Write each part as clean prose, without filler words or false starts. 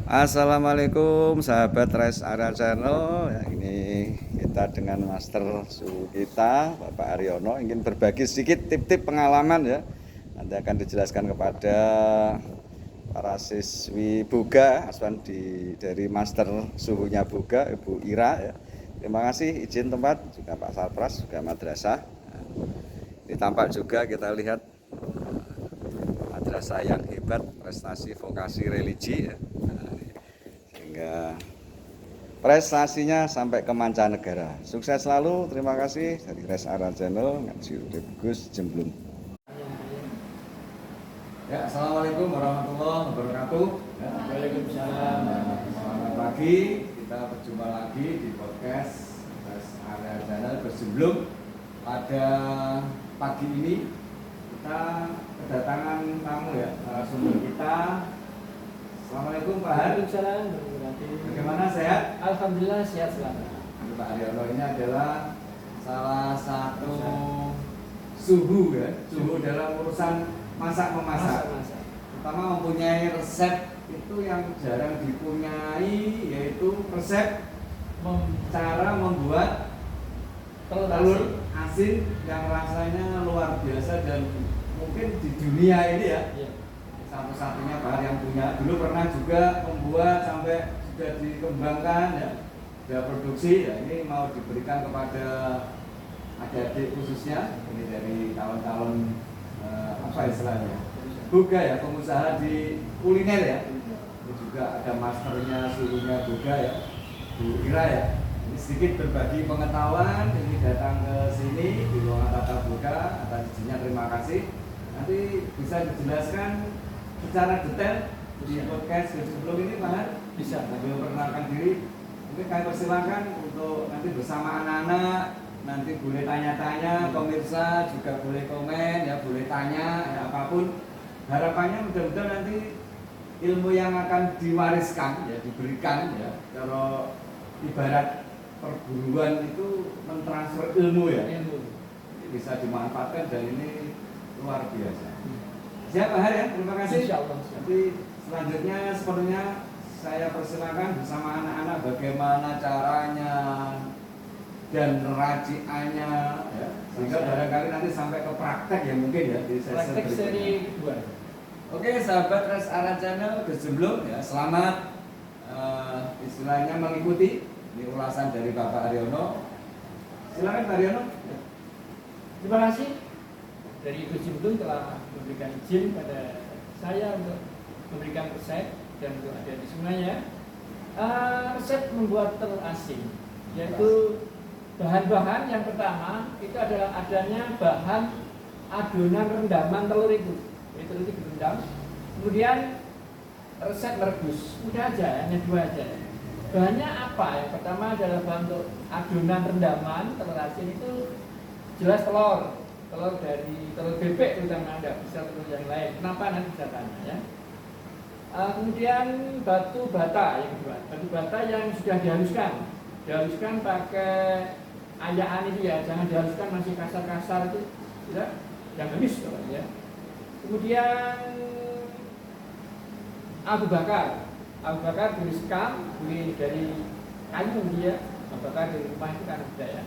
Assalamualaikum sahabat Res Area Channel ya, ini kita dengan master suhu kita Bapak Aryono ingin berbagi sedikit tip-tip pengalaman ya. Nanti akan dijelaskan kepada para siswi Buga asuhan dari master suhunya Buga Ibu Ira ya. Terima kasih izin tempat juga Pak Sarpras juga madrasah. Ini tampak juga kita lihat madrasah yang hebat prestasi vokasi religi ya. Sehingga prestasinya sampai ke mancanegara. Sukses selalu, terima kasih dari Res Area Channel ngaji Gus Jemblung. Ya, assalamualaikum warahmatullahi wabarakatuh. Ya, Waalaikumsalam. Selamat pagi, kita berjumpa lagi di podcast Res Area Channel Gus Jemblung. Pada pagi ini kita kedatangan tamu ya, narasumber kita. Assalamualaikum Pak Har. Waalaikumsalam. Bagaimana, sehat? Alhamdulillah sehat selalu. Pak Aryono ini adalah salah satu suhu ya, suhu dalam urusan masak-memasak. Pertama mempunyai resep itu yang jarang dipunyai, yaitu resep cara membuat telur asin yang rasanya luar biasa dan mungkin di dunia ini ya. Satu-satunya Pak Har yang punya. Dulu pernah juga membuat sampai sudah dikembangkan ya, sudah produksi ya. Ini mau diberikan kepada adik-adik khususnya ini dari calon-calon apa istilahnya Buga ya, pengusaha di kuliner ya. Ini juga ada masternya suhunya Buga ya, Bu Ira ya. Ini sedikit berbagi pengetahuan. Ini datang ke sini di ruangan Tata Buga. Atas izinnya terima kasih. Nanti bisa dijelaskan secara detail di podcast sebelum ini Pak Har bisa sambil memperkenalkan diri. Mungkin kami persilakan untuk nanti bersama anak-anak, nanti boleh tanya-tanya, pemirsa juga boleh komen ya, boleh tanya ya, apapun. Harapannya mudah-mudahan nanti ilmu yang akan diwariskan ya, diberikan ya. Kalau ibarat perguruan itu mentransfer ilmu ya, ini bisa dimanfaatkan dan ini luar biasa. Siap Pak Har ya, terima kasih. Insyaallah. Nanti selanjutnya sepenuhnya saya persilakan bersama anak-anak bagaimana caranya dan raciannya ya. Sehingga barangkali nanti sampai ke praktek ya mungkin ya di sesi Praktek berikutnya. seri kedua. Oke sahabat Res Area Channel Gus Jemblung ya, selamat istilahnya mengikuti ini ulasan dari Bapak Aryono. Silakan Pak Aryono. Terima kasih dari Gus Jemblung telah memberikan izin pada saya untuk memberikan resep dan untuk ada di semuanya. Resep membuat telur asin, yaitu bahan-bahan yang pertama itu adalah adanya bahan adonan rendaman telur itu direndam. Kemudian resep merebus, mudah aja, hanya dua aja. Bahannya apa? Yang pertama adalah bahan untuk adonan rendaman telur asin itu jelas telur dari telur bebek terutama, ada bisa telur yang lain. Kenapa nanti bisa tanya ya. Kemudian batu bata yang kedua, batu bata yang sudah dihaluskan pakai ayaan itu ya, jangan dihaluskan masih kasar-kasar itu, tidak, yang halus ya. Kemudian Abu bakar disekam, beli dari kayu dia, Abu bakar dari rumah itu kan ada ya.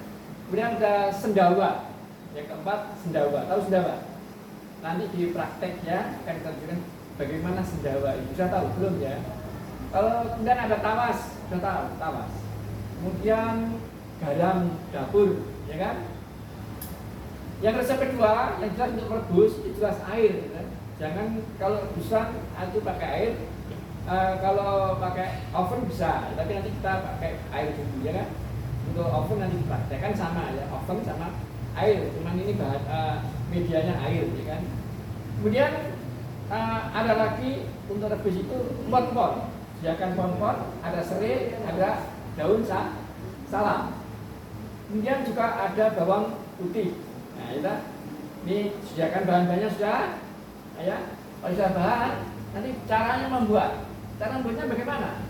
Kemudian ada sendawa. Yang keempat sendawa, tahu sendawa? Nanti di praktek ya akan kita tunjukkan bagaimana sendawa itu. Sudah tahu belum ya? Kalau kemudian ada tawas, sudah tahu tawas. Kemudian garam dapur, ya kan? Yang resep kedua yang jelas untuk merebus itu jelas air. Ya. Jangan kalau rebusan itu pakai air. Kalau pakai oven bisa, tapi nanti kita pakai air dulu ya kan? Untuk oven nanti dipraktekkan sama ya, oven sama air, cuman ini bahan medianya air ya kan. Kemudian ada lagi untuk rebus itu pon-pon, sediakan pon-pon, ada serai, ada daun salam. Kemudian juga ada bawang putih. Nah, ini sediakan bahan-bahannya sudah ya. Kalau sudah bahan, nanti caranya membuatnya bagaimana?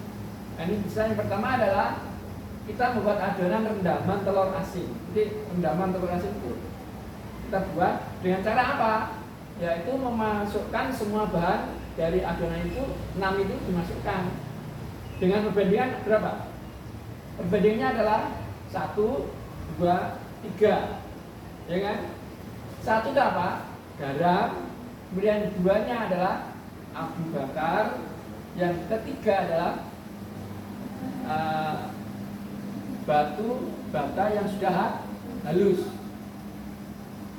Nah, ini bisa yang pertama adalah kita membuat adonan rendaman telur asin. Jadi rendaman telur asin itu kita buat dengan cara apa? Yaitu memasukkan semua bahan dari adonan itu, 6 itu dimasukkan. dengan perbandingan berapa? Perbandingannya adalah 1, 2, 3, ya kan? 1 itu apa? Garam. Kemudian 2-nya adalah abu bakar. Yang ketiga adalah batu bata yang sudah halus.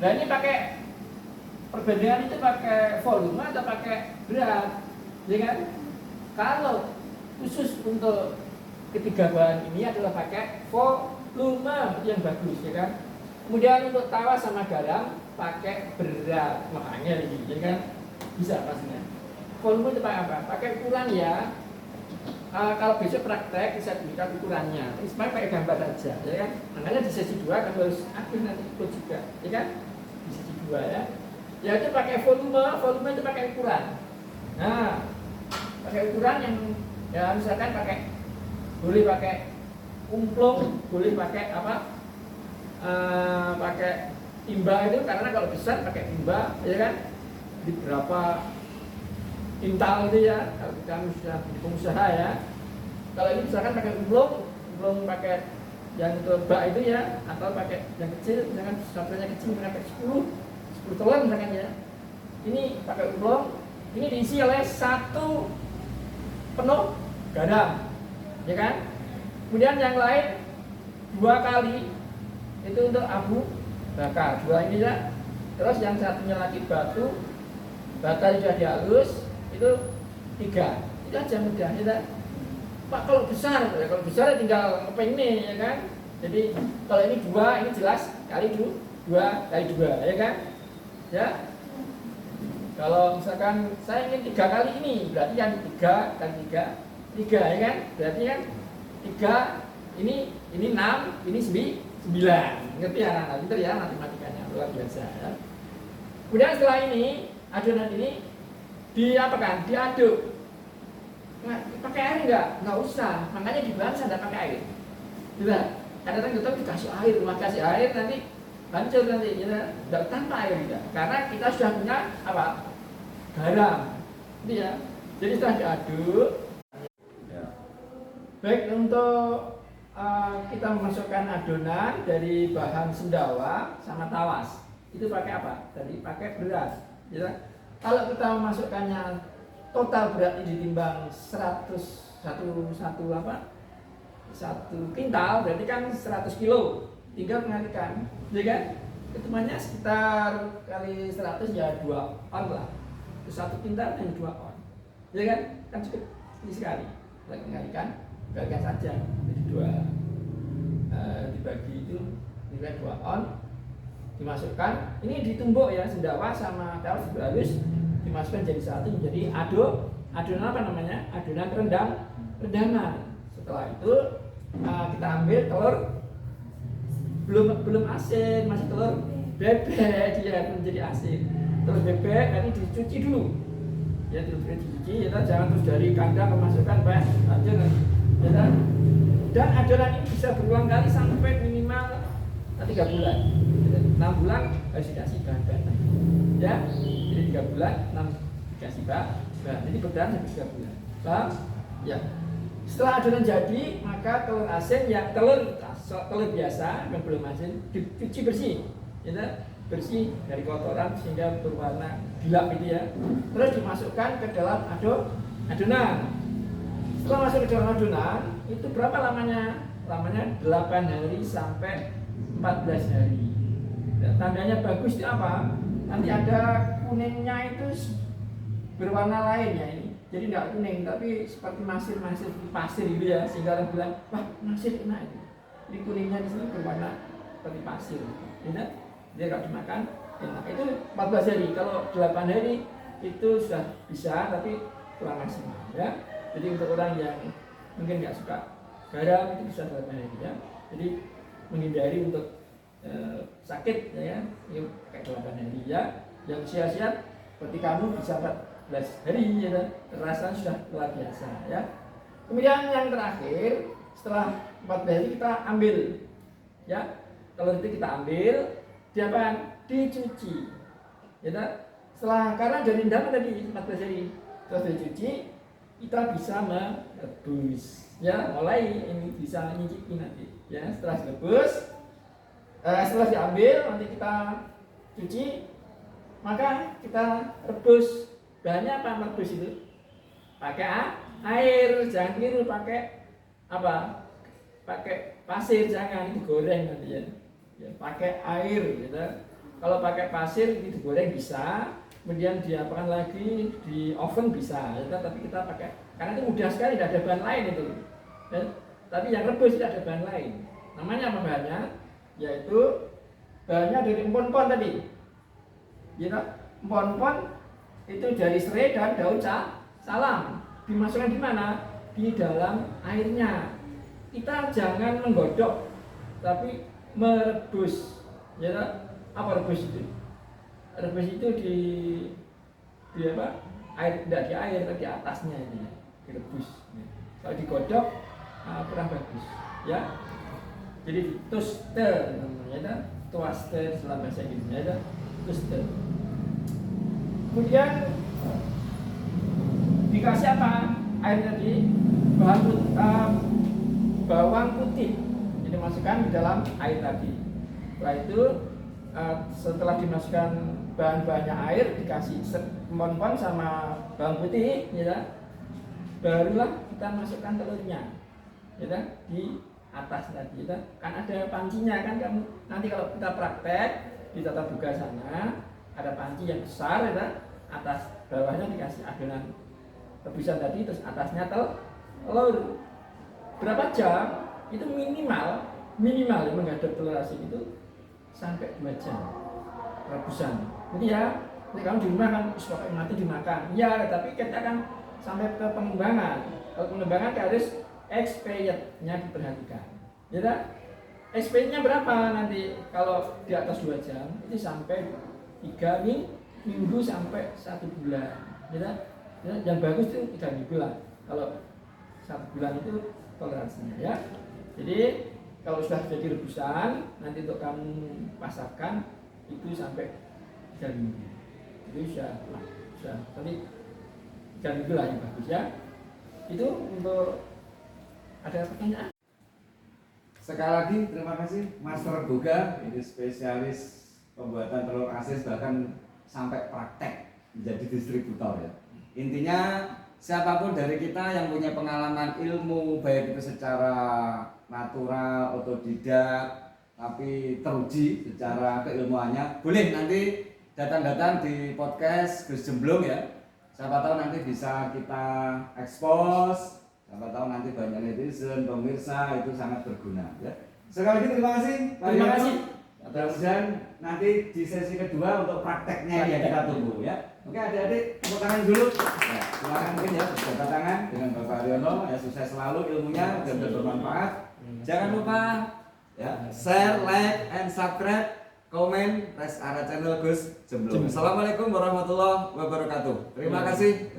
Nah ini pakai perbandingan itu pakai volume atau pakai berat, ya kan? Kalau khusus untuk ketiga bahan ini adalah pakai volume yang bagus, ya kan? Kemudian untuk tawa sama garam pakai berat, makanya ini, ya kan? Bisa pastinya. Volume itu pakai apa? Pakai ukuran ya. Kalau besok praktek bisa diberikan ukurannya. Ismail pakai gambar saja, ya kan? Makanya di sesi 2 kamu harus aktif nanti ikut juga, ya kan? Di sesi 2 ya. Ya itu pakai volume itu pakai ukuran. Nah, pakai ukuran yang ya misalkan boleh pakai umplung, boleh pakai apa? Pakai timba itu karena kalau besar pakai timba, ya kan? Di berapa intal itu ya, kalau kita sudah pengusaha ya. Kalau ini misalkan pakai umplung pakai yang untuk bak itu ya, atau pakai yang kecil, misalkan satunya kecil pakai 10 telur misalkan ya. Ini pakai umplung, ini diisi oleh 1 penuh garam, ya kan? Kemudian yang lain 2 kali itu untuk abu bakar, 2 ini ya. Terus yang satunya lagi batu bata sudah dihalus itu 3. Itu aja mudah ya. Pak kalau besar tinggal ngepeng nih, ya kan? Jadi kalau ini 2 ini jelas kali 2 kali 2, ya kan? Ya. Kalau misalkan saya ingin 3 kali ini, berarti kan 3 kali 3, ya kan? Berarti kan 3 ini 6, ini 9. Ngerti ya anak-anak? Pintar ya matematikanya, luar biasa ya. Kemudian setelah ini adonan ini diapakan? Diaduk. Nah, pakai air nggak usah. Makanya di bahasa tidak pakai air. Tidak. Kadang-kadang kita dikasih air, kasih air nanti hancur nanti. Tidak tanpa air tidak. Karena kita sudah punya apa? Garam. Itu ya. Jadi setelah diaduk. Ya. Baik untuk kita memasukkan adonan dari bahan sendawa sama tawas. Itu pakai apa? Tadi pakai beras. Ya. Kalau kita memasukkannya total berat ditimbang 1 kintal berarti kan 100 kilo. Tinggal mengalihkan, ya kan? Ketemuannya sekitar kali 100 ya 2 on lah. 1 kintal dan 2 on. Ya kan? Kan cukup ini sekali. Lagi mengalihkan saja. Jadi 2 dibagi itu nilai 2 on. Dimasukkan, ini ditumbuk ya, sendawa sama tawas halus dimasukkan jadi satu, menjadi adonan apa namanya? Adonan rendaman. Setelah itu kita ambil telur belum asin, masih telur bebek dia menjadi asin. Telur bebek ini dicuci dulu. Ya telur bebek dicuci, ya jangan terus dari kandang memasukkan aja ya. Dan adonan ini bisa berulang kali sampai minimal 3 bulan. 6 bulan harus dikasih bahan bakar. Ya, jadi 3 bulan 6 dikasih bahan. Jadi bertahan sampai 3 bulan. Paham? Ya. Setelah adonan jadi, maka telur asin ya telur biasa yang belum asin dicuci bersih. Ya, bersih dari kotoran sehingga berwarna gelap itu ya. Terus dimasukkan ke dalam adonan. Setelah masuk ke dalam adonan, itu berapa lamanya? Lamanya 8 hari sampai 14 hari. Ya, tandanya bagus itu apa? Nanti ada kuningnya itu berwarna lain ya ini. Jadi tidak kuning tapi seperti pasir gitu ya. Sehingga orang bilang, wah pasir enak itu. Ini kuningnya di sini berwarna seperti pasir. Ya, dia kalau dimakan enak. Itu 14 hari. Kalau 8 hari itu sudah bisa tapi kurang maksimal ya. Jadi untuk orang yang mungkin nggak suka garam itu bisa 8 hari ya. Jadi menghindari untuk sakit ya, ini kayak 8 hari ya. Yang usia-usia seperti kamu bisa 14 hari ya, terasa sudah luar biasa ya. Kemudian yang terakhir setelah 14 hari kita ambil ya, telur itu kita ambil diapakan? Dicuci ya. Setelah karena dari rendaman tadi 14 hari terus dicuci, kita bisa merebus. Ya, mulai ini bisa nyicipi nanti. Ya, setelah direbus, setelah diambil nanti kita cuci, maka kita rebus. Bahannya apa merebus itu? Pakai air, jangan keliru pakai apa? Pakai pasir, jangan digoreng nanti ya. Ya, pakai air gitu. Kalau pakai pasir ini digoreng bisa, kemudian diapakan lagi di oven bisa, ya, tapi kita pakai karena itu mudah sekali, tidak ada bahan lain itu. Ya, tapi yang rebus tidak ada bahan lain. Namanya apa bahannya? Yaitu bahannya dari empon-empon tadi. Ya, empon-empon itu dari serai dan daun salam. Dimasukkan di mana? Di dalam airnya. Kita jangan menggodok, tapi merebus. Ya, apa rebus itu? Rebus itu di apa? Air, tidak di air, tapi di atasnya ini direbus. Kalau digodok kurang bagus, ya. Jadi di toaster namanya, toaster dalam bahasa Inggrisnya, toaster. Kemudian dikasih apa? Air tadi, bawang putih. Ini masukkan di dalam air tadi. Setelah itu setelah dimasukkan bahan-bahannya air, dikasih empon-empon sama bawang putih, ya, barulah kita masukkan telurnya, ya, di atas tadi. Ya, kan ada pancinya kan, kamu nanti kalau kita praktek di tata boga sana ada panci yang besar, ya, atas bawahnya dikasih adonan rebusan tadi, terus atasnya telur. Berapa jam? Itu minimal ya, menghadap telur asin itu sampai 2 jam rebusan. Jadi ya, kamu di rumah kan suka mati dimakan. Ya, tapi kita kan sampai ke pengembangan. Kalau pengembangan harus expirednya diperhatikan. Ya, expirednya berapa nanti? Kalau di atas 2 jam itu sampai 3 minggu sampai 1 bulan. Ya, yang bagus itu 3 minggu lah. Kalau 1 bulan itu toleransinya, ya. Jadi kalau sudah jadi rebusan, nanti untuk kamu pasarkan itu sampai 3 minggu. Jadi sudah tadi 3 minggu lah yang bagus, ya. Itu untuk ada pertanyaan. Sekali lagi terima kasih Master Boga, ini spesialis pembuatan telur asin bahkan sampai praktek menjadi distributor, ya. Intinya siapapun dari kita yang punya pengalaman ilmu, baik itu secara natural, otodidak, tapi teruji secara keilmuannya, boleh nanti datang-datang di podcast Gus Jemblung, ya. Siapa tahu nanti bisa kita expose, siapa tahu nanti banyak netizen, pemirsa, itu sangat berguna, ya. Sekali lagi terima kasih Pak Terima Yono. kasih. Mudah-mudahan nanti di sesi kedua untuk prakteknya yang kita tunggu, ya. Oke, adik-adik, tepuk tangan dulu. Ya, silakan mungkin ya, tepuk tangan dengan Bapak Aryono, ya, sukses selalu ilmunya dan bermanfaat. Jangan lupa ya, share, like, and subscribe, komen, rest area channel Gus Jemblung. Assalamualaikum warahmatullahi wabarakatuh. Terima kasih.